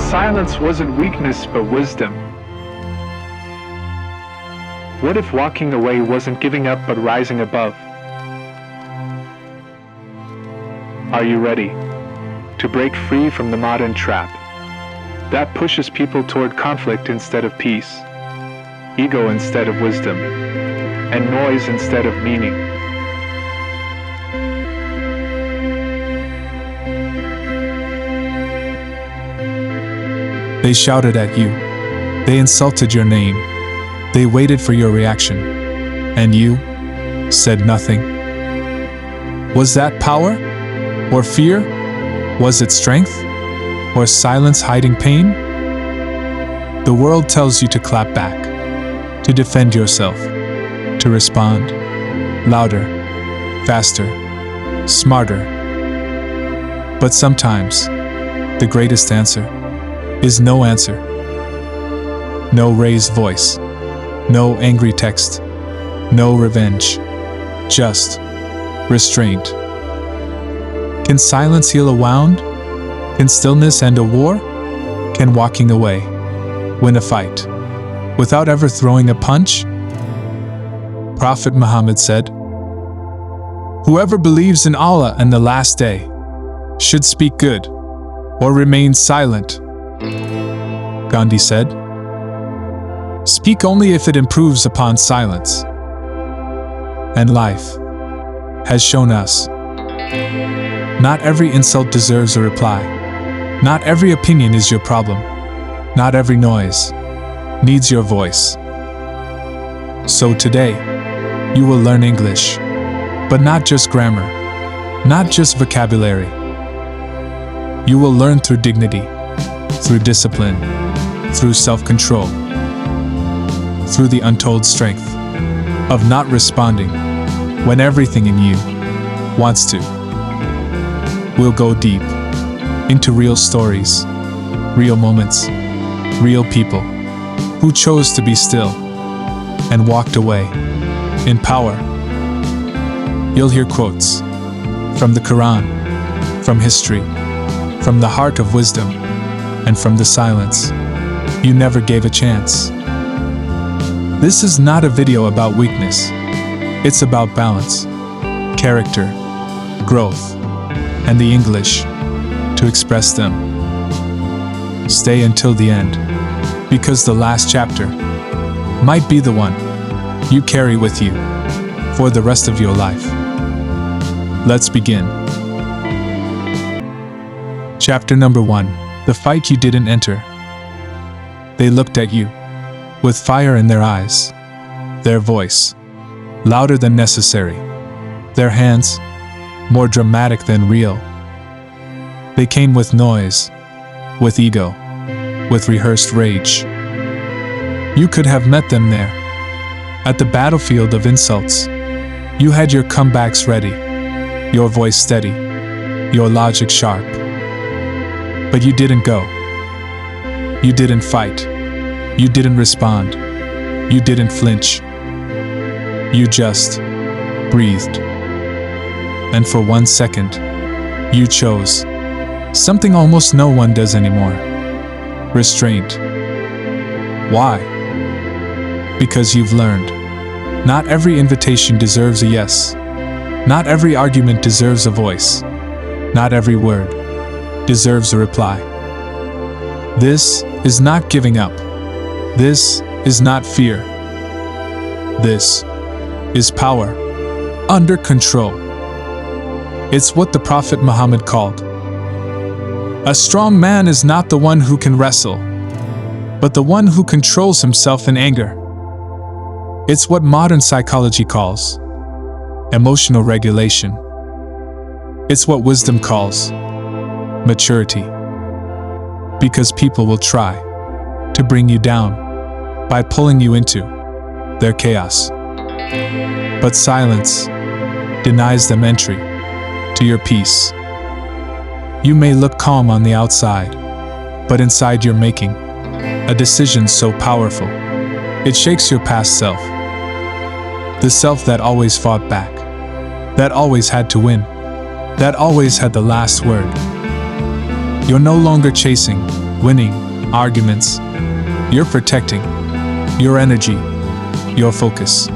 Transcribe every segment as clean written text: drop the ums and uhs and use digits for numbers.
silence wasn't weakness but wisdom? What if walking away wasn't giving up but rising above? Are you ready to break free from the modern trap that pushes people toward conflict instead of peace, ego instead of wisdom, and noise instead of meaning? They shouted at you. They insulted your name. They waited for your reaction. And you said nothing. Was that power? Or fear? Was it strength? Or silence hiding pain? The world tells you to clap back, to defend yourself, to respond louder, faster, smarter. But sometimes, the greatest answer is no answer. No raised voice, no angry text, no revenge, just restraint. Can silence heal a wound? Can stillness end a war? Can walking away win a fight without ever throwing a punch? Prophet Muhammad said, "Whoever believes in Allah and the last day should speak good or remain silent." Gandhi said, "Speak only if it improves upon silence." And life has shown us, not every insult deserves a reply. Not every opinion is your problem. Not every noise needs your voice. So today, you will learn English, but not just grammar, not just vocabulary. You will learn through dignity, through discipline, through self-control, through the untold strength of not responding when everything in you wants to. We'll go deep into real stories, real moments, real people who chose to be still and walked away in power. You'll hear quotes from the Qur'an, from history, from the heart of wisdom, and from the silence you never gave a chance. This is not a video about weakness. It's about balance, character, growth, and the English to express them. Stay until the end, because the last chapter might be the one you carry with you for the rest of your life. Let's begin. Chapter number 1. The fight you didn't enter. They looked at you with fire in their eyes, their voice louder than necessary, their hands more dramatic than real. They came with noise, with ego, with rehearsed rage. You could have met them there, at the battlefield of insults. You had your comebacks ready, your voice steady, your logic sharp. But you didn't go. You didn't fight. You didn't respond. You didn't flinch. You just breathed. And for 1 second, you chose something almost no one does anymore. Restraint. Why? Because you've learned. Not every invitation deserves a yes. Not every argument deserves a voice. Not every word deserves a reply. This is not giving up. This is not fear. This is power under control. It's what the Prophet Muhammad called, "A strong man is not the one who can wrestle, but the one who controls himself in anger." It's what modern psychology calls emotional regulation. It's what wisdom calls maturity. Because people will try to bring you down by pulling you into their chaos. But silence denies them entry to your peace. You may look calm on the outside, but inside you're making a decision so powerful, it shakes your past self. The self that always fought back, that always had to win, that always had the last word. You're no longer chasing winning arguments. You're protecting your energy, your focus,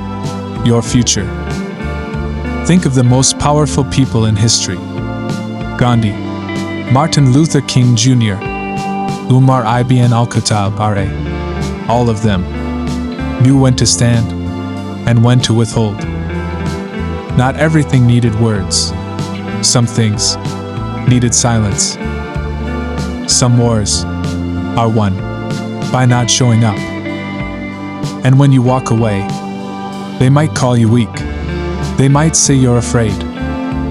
your future. Think of the most powerful people in history: Gandhi, Martin Luther King Jr., Umar ibn al-Khattab R.A. All of them knew when to stand and when to withhold. Not everything needed words. Some things needed silence. Some wars are won by not showing up. And when you walk away, they might call you weak. They might say you're afraid.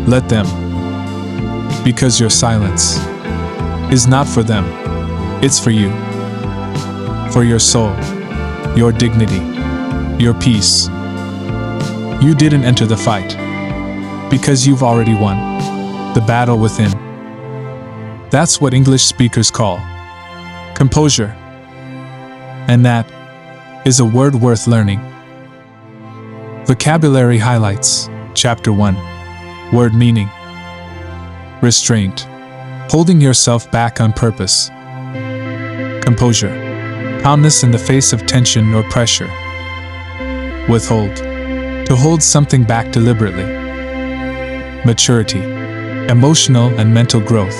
Let them. Because your silence is not for them. It's for you. For your soul, your dignity, your peace. You didn't enter the fight because you've already won the battle within. That's what English speakers call composure. And that is a word worth learning. Vocabulary highlights. Chapter 1. Word meaning. Restraint. Holding yourself back on purpose. Composure. Calmness in the face of tension or pressure. Withhold. To hold something back deliberately. Maturity. Emotional and mental growth.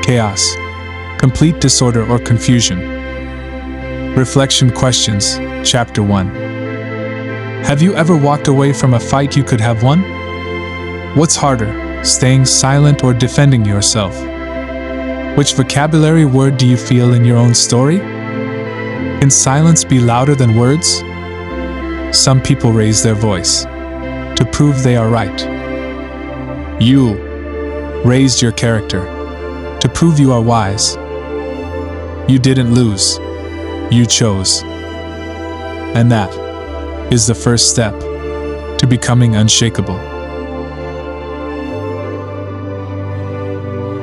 Chaos. Complete disorder or confusion. Reflection questions. Chapter 1. Have you ever walked away from a fight you could have won? What's harder, staying silent or defending yourself? Which vocabulary word do you feel in your own story? Can silence be louder than words? Some people raise their voice to prove they are right. You raised your character to prove you are wise. You didn't lose. You chose. And that is the first step to becoming unshakable.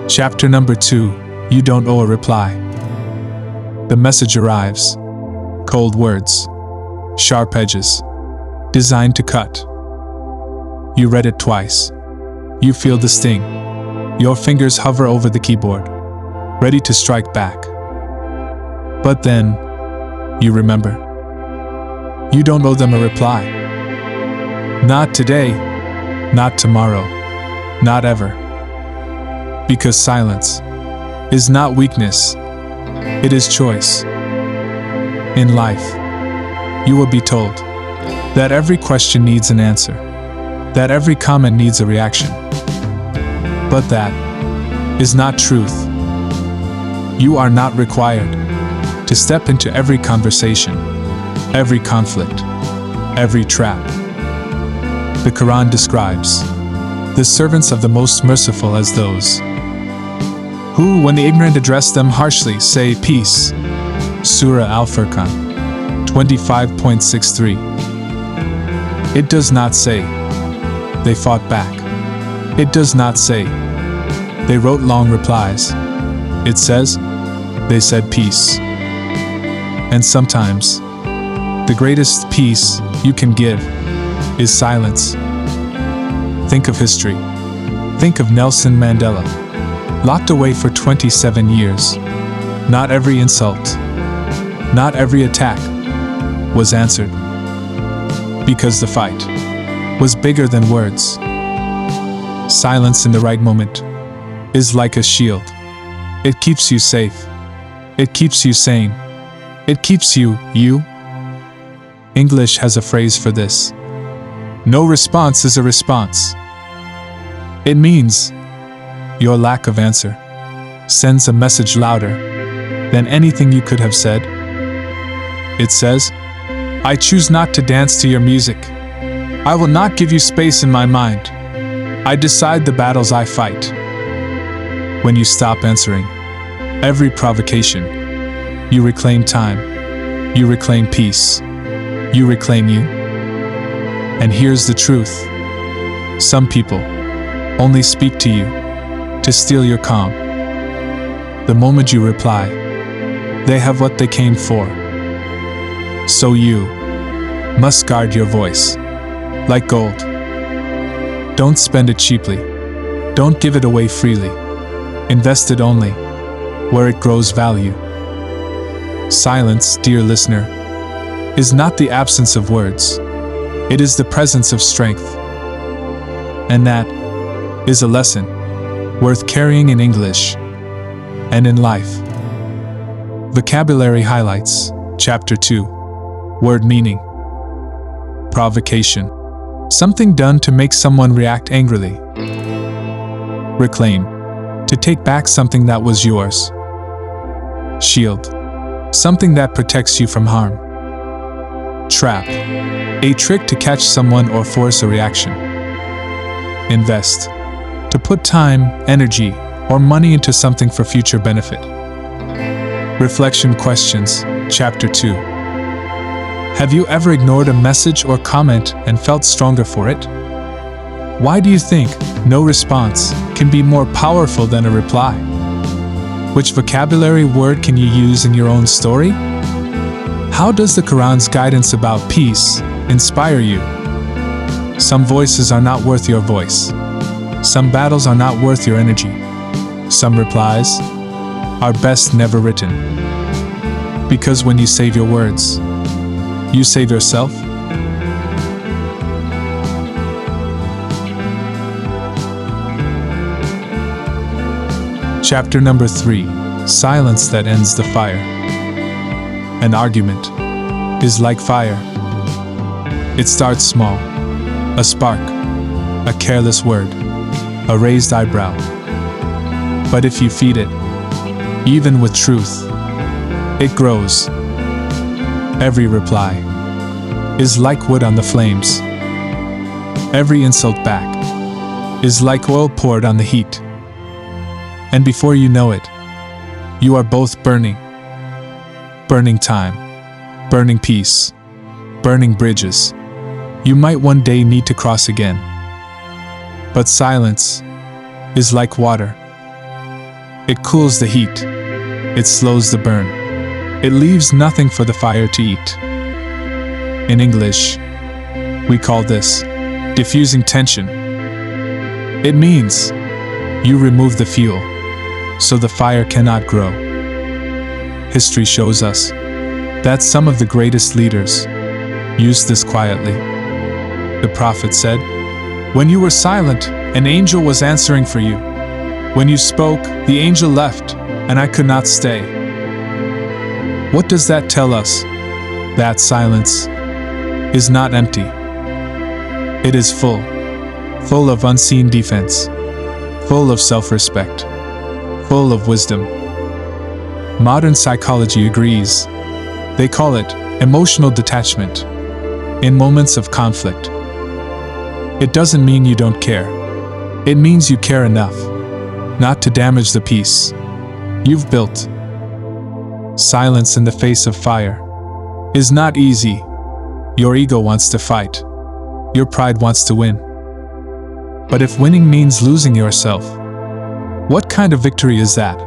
Chapter number 2. You don't owe a reply. The message arrives. Cold words. Sharp edges. Designed to cut. You read it twice. You feel the sting. Your fingers hover over the keyboard, ready to strike back. But then, you remember. You don't owe them a reply. Not today, not tomorrow, not ever. Because silence is not weakness, it is choice. In life, you will be told that every question needs an answer, that every comment needs a reaction. But that is not truth. You are not required to step into every conversation, every conflict, every trap. The Qur'an describes the servants of the Most Merciful as those who, when the ignorant address them harshly, say peace. Surah Al-Furqan 25.63. It does not say they fought back. It does not say they wrote long replies. It says they said peace. And sometimes the greatest peace you can give is silence. Think of history. Think of Nelson Mandela, locked away for 27 years. Not every insult, not every attack was answered. Because the fight was bigger than words. Silence in the right moment is like a shield. It keeps you safe. It keeps you sane. It keeps you. English has a phrase for this. No response is a response. It means your lack of answer sends a message louder than anything you could have said. It says, I choose not to dance to your music. I will not give you space in my mind. I decide the battles I fight. When you stop answering every provocation, you reclaim time. You reclaim peace. You reclaim you. And here's the truth. Some people only speak to you to steal your calm. The moment you reply, they have what they came for. So you must guard your voice like gold. Don't spend it cheaply. Don't give it away freely. Invest it only where it grows value. Silence, dear listener, is not the absence of words. It is the presence of strength. And that is a lesson worth carrying in English and in life. Vocabulary highlights, Chapter 2. Word meaning. Provocation. Something done to make someone react angrily. Reclaim. To take back something that was yours. Shield. Something that protects you from harm. Trap. A trick to catch someone or force a reaction. Invest. To put time, energy, or money into something for future benefit. Reflection questions, Chapter 2. Have you ever ignored a message or comment and felt stronger for it? Why do you think no response can be more powerful than a reply? Which vocabulary word can you use in your own story? How does the Qur'an's guidance about peace inspire you? Some voices are not worth your voice. Some battles are not worth your energy. Some replies are best never written. Because when you save your words, you save yourself. Chapter number 3. Silence that ends the fire. An argument is like fire. It starts small. A spark, a careless word, a raised eyebrow. But if you feed it, even with truth, it grows. Every reply is like wood on the flames. Every insult back is like oil poured on the heat. And before you know it, you are both burning. Burning time, burning peace, burning bridges you might one day need to cross again. But silence is like water. It cools the heat. It slows the burn. It leaves nothing for the fire to eat. In English, we call this diffusing tension. It means you remove the fuel, so the fire cannot grow. History shows us that some of the greatest leaders used this quietly. The prophet said, "When you were silent, an angel was answering for you. When you spoke, the angel left, and I could not stay." What does that tell us? That silence is not empty. It is full of unseen defense, full of self-respect, full of wisdom. Modern psychology agrees. They call it emotional detachment. In moments of conflict, it doesn't mean you don't care. It means you care enough not to damage the peace you've built. Silence in the face of fire is not easy. Your ego wants to fight. Your pride wants to win. But if winning means losing yourself, what kind of victory is that?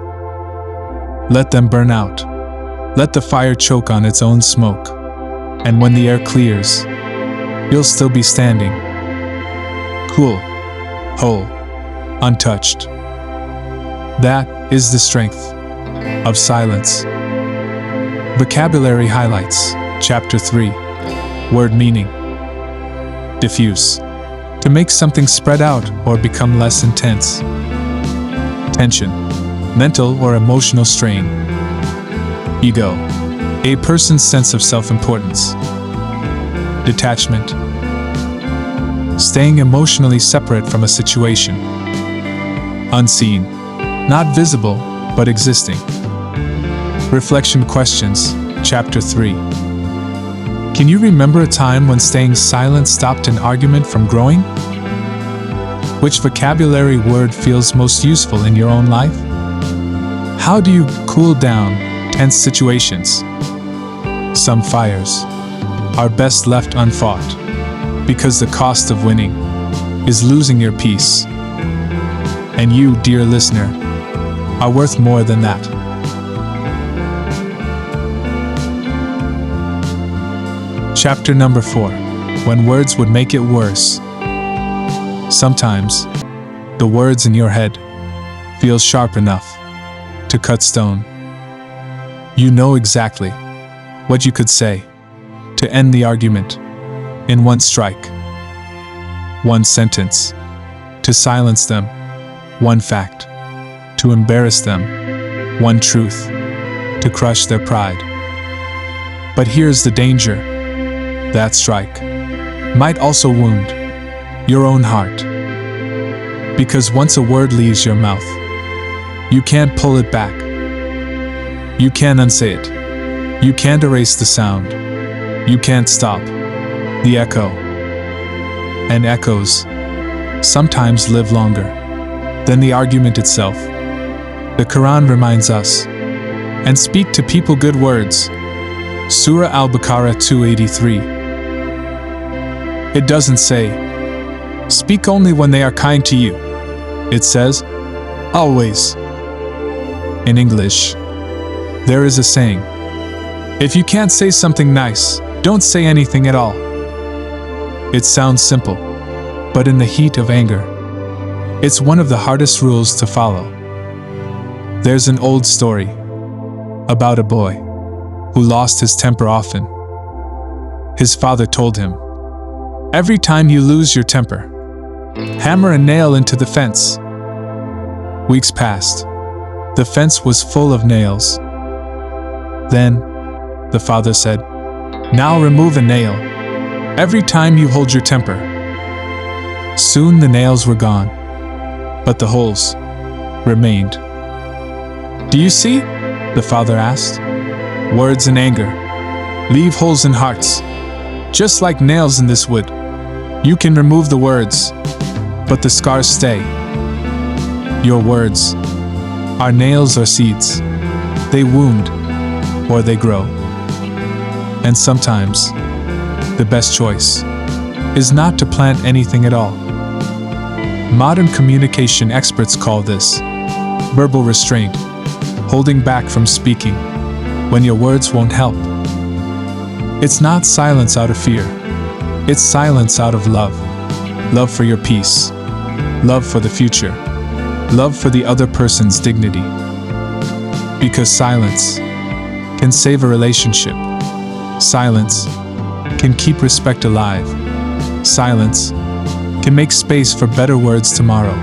Let them burn out. Let the fire choke on its own smoke. And when the air clears, you'll still be standing. Cool, whole, untouched. That is the strength of silence. Vocabulary highlights, Chapter 3. Word meaning. Diffuse. To make something spread out or become less intense. Tension. Mental or emotional strain. Ego. A person's sense of self-importance. Detachment. Staying emotionally separate from a situation. Unseen. Not visible, but existing. Reflection questions, Chapter 3. Can you remember a time when staying silent stopped an argument from growing? Which vocabulary word feels most useful in your own life? How do you cool down tense situations? Some fires are best left unfought, because the cost of winning is losing your peace. And you, dear listener, are worth more than that. Chapter number 4. When words would make it worse. Sometimes, the words in your head feel sharp enough to cut stone. You know exactly what you could say to end the argument in one strike, one sentence, to silence them, one fact, to embarrass them, one truth, to crush their pride. But here's the danger. That strike might also wound your own heart. Because once a word leaves your mouth, you can't pull it back. You can't unsay it. You can't erase the sound. You can't stop the echo. And echoes sometimes live longer than the argument itself. The Qur'an reminds us, and speak to people good words. Surah Al-Baqarah 283. It doesn't say, speak only when they are kind to you. It says, always. In English, there is a saying, if you can't say something nice, don't say anything at all. It sounds simple, but in the heat of anger, it's one of the hardest rules to follow. There's an old story about a boy who lost his temper often. His father told him, every time you lose your temper, hammer a nail into the fence. Weeks passed. The fence was full of nails. Then, the father said, now remove a nail every time you hold your temper. Soon the nails were gone, but the holes remained. Do you see? The father asked. Words in anger leave holes in hearts, just like nails in this wood. You can remove the words, but the scars stay. Your words are nails or seeds. They wound or they grow. And sometimes, the best choice is not to plant anything at all. Modern communication experts call this verbal restraint, holding back from speaking when your words won't help. It's not silence out of fear. It's silence out of love. Love for your peace. Love for the future. Love for the other person's dignity. Because silence can save a relationship. Silence can keep respect alive. Silence can make space for better words tomorrow.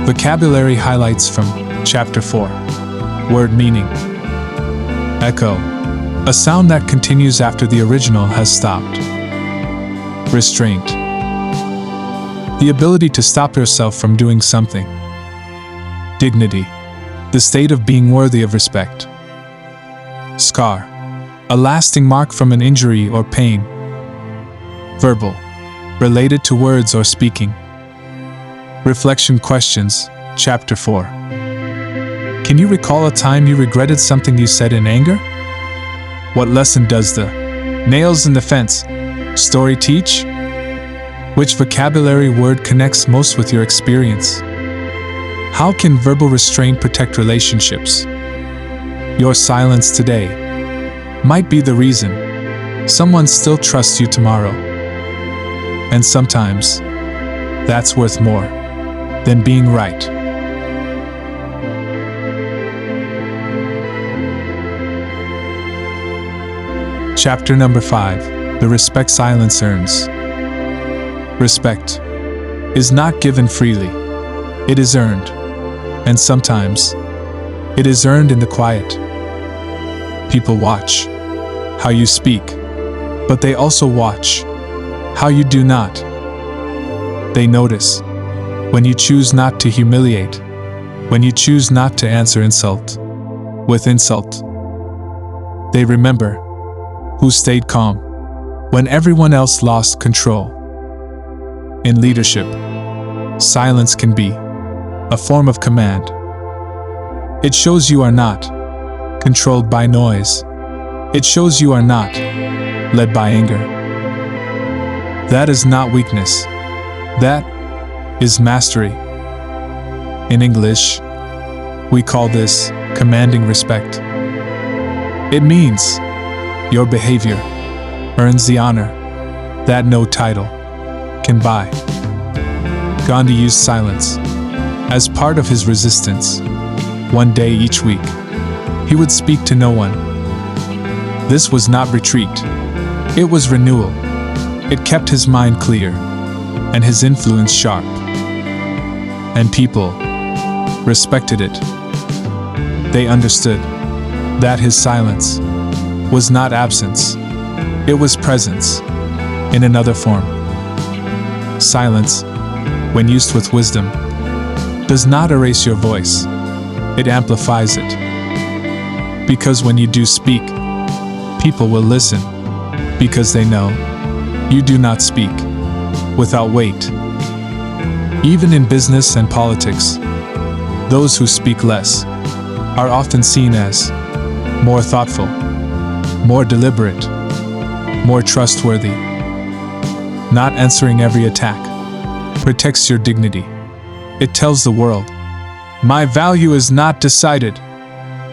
Vocabulary highlights from Chapter 4. Word meaning. Echo. A sound that continues after the original has stopped. Restraint. The ability to stop yourself from doing something. Dignity. The state of being worthy of respect. Scar. A lasting mark from an injury or pain. Verbal. Related to words or speaking. Reflection questions. Chapter 4. Can you recall a time you regretted something you said in anger? What lesson does the nails in the fence story teach? Which vocabulary word connects most with your experience? How can verbal restraint protect relationships? Your silence today might be the reason someone still trusts you tomorrow. And sometimes, that's worth more than being right. Chapter number 5. The respect silence earns. Respect is not given freely. It is earned. And sometimes, it is earned in the quiet. People watch how you speak, but they also watch how you do not. They notice when you choose not to humiliate, when you choose not to answer insult with insult. They remember who stayed calm when everyone else lost control. In leadership, silence can be a form of command. It shows you are not controlled by noise. It shows you are not led by anger. That is not weakness. That is mastery. In English, we call this commanding respect. It means your behavior earns the honor that no title can buy. Gandhi used silence as part of his resistance 1 day each week. He would speak to no one. This was not retreat. It was renewal. It kept his mind clear and his influence sharp. And people respected it. They understood that his silence was not absence. It was presence in another form. Silence, when used with wisdom, does not erase your voice. It amplifies it. Because when you do speak, people will listen, because they know you do not speak without weight. Even in business and politics, those who speak less are often seen as more thoughtful, more deliberate, more trustworthy. Not answering every attack protects your dignity. It tells the world, my value is not decided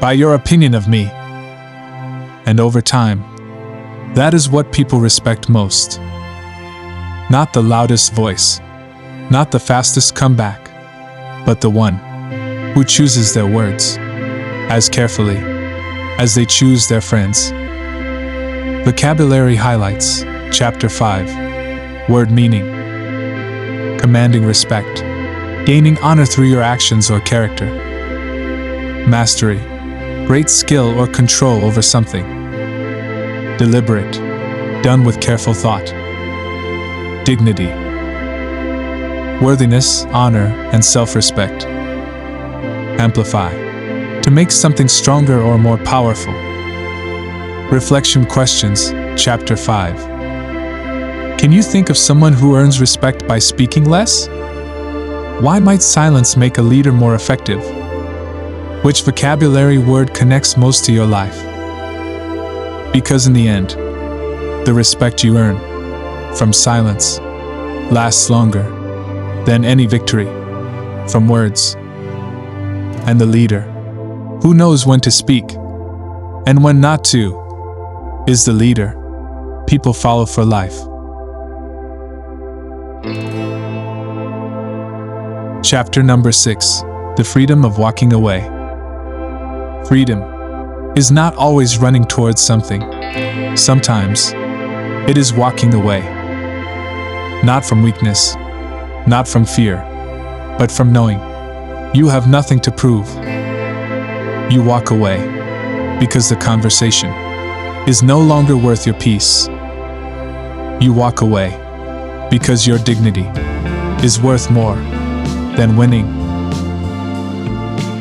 by your opinion of me. And over time, that is what people respect most. Not the loudest voice, not the fastest comeback, but the one who chooses their words as carefully as they choose their friends. Vocabulary highlights, Chapter 5. Word meaning. Commanding respect. Gaining honor through your actions or character. Mastery. Great skill or control over something. Deliberate. Done with careful thought. Dignity. Worthiness, honor, and self-respect. Amplify. To make something stronger or more powerful. Reflection questions, Chapter 5. Can you think of someone who earns respect by speaking less? Why might silence make a leader more effective? Which vocabulary word connects most to your life? Because in the end, the respect you earn from silence lasts longer than any victory from words. And the leader who knows when to speak and when not to is the leader people follow for life. Chapter number 6. The freedom of walking away. Freedom is not always running towards something. Sometimes it is walking away. Not from weakness, not from fear, but from knowing you have nothing to prove. You walk away because the conversation is no longer worth your peace. You walk away because your dignity is worth more than winning.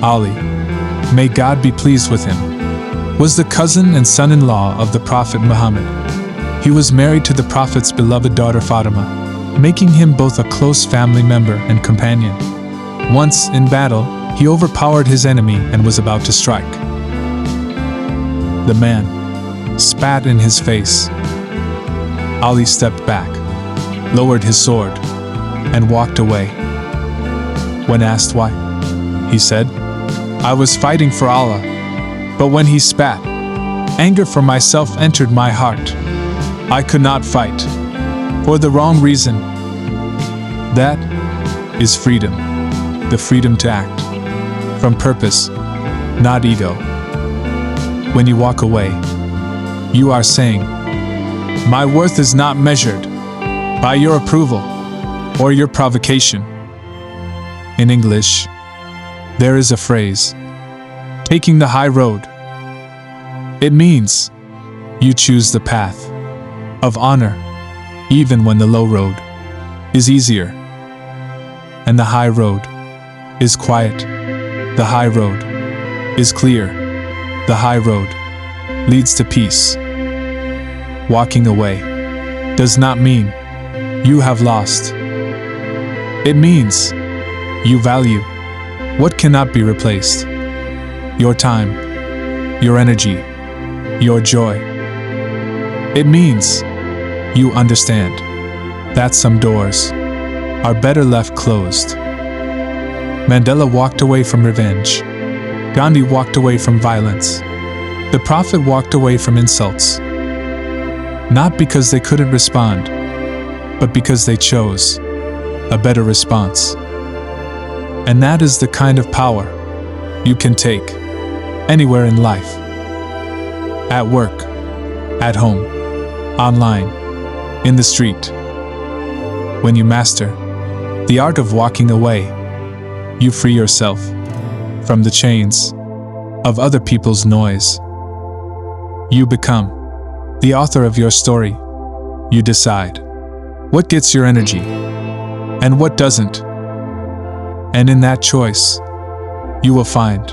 Ali, may God be pleased with him, was the cousin and son-in-law of the Prophet Muhammad. He was married to the Prophet's beloved daughter Fatima, making him both a close family member and companion. Once, in battle, he overpowered his enemy and was about to strike. The man spat in his face. Ali stepped back, lowered his sword, and walked away. When asked why, he said, I was fighting for Allah, but when he spat, anger for myself entered my heart. I could not fight for the wrong reason. That is freedom, the freedom to act from purpose, not ego. When you walk away, you are saying, my worth is not measured by your approval or your provocation. In English, there is a phrase, taking the high road. It means you choose the path of honor, even when the low road is easier. And the high road is quiet. The high road is clear. The high road leads to peace. Walking away does not mean you have lost. It means you value what cannot be replaced. Your time, your energy, your joy. It means you understand that some doors are better left closed. Mandela walked away from revenge. Gandhi walked away from violence. The Prophet walked away from insults. Not because they couldn't respond, but because they chose a better response. And that is the kind of power you can take anywhere in life. At work, at home, online, in the street. When you master the art of walking away, you free yourself from the chains of other people's noise. You become the author of your story. You decide what gets your energy and what doesn't. And in that choice, you will find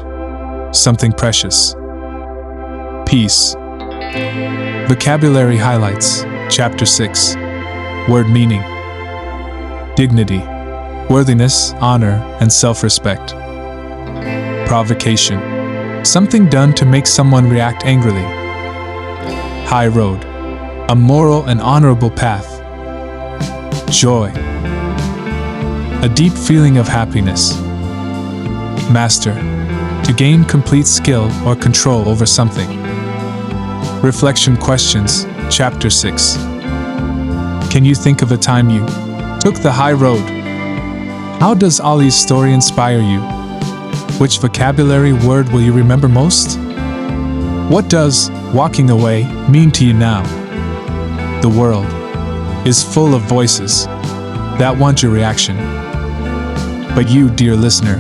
something precious. Peace. Vocabulary highlights. Chapter 6. Word meaning. Dignity, worthiness, honor, and self-respect. Provocation. Something done to make someone react angrily. High road. A moral and honorable path. Joy. A deep feeling of happiness. Master. To gain complete skill or control over something. Reflection questions. Chapter 6. Can you think of a time you took the high road? How does Ali's story inspire you? Which vocabulary word will you remember most? What does walking away mean to you now? The world is full of voices that want your reaction. But you, dear listener,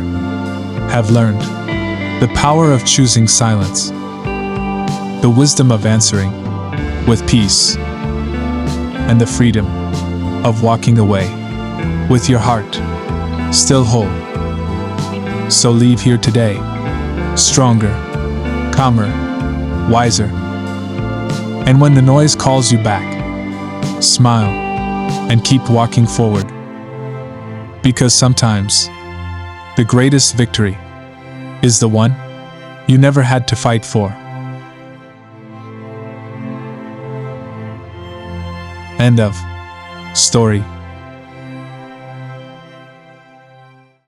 have learned the power of choosing silence, the wisdom of answering with peace, and the freedom of walking away with your heart still whole. So leave here today, stronger, calmer, wiser. And when the noise calls you back, smile and keep walking forward. Because sometimes the greatest victory is the one you never had to fight for. End of story.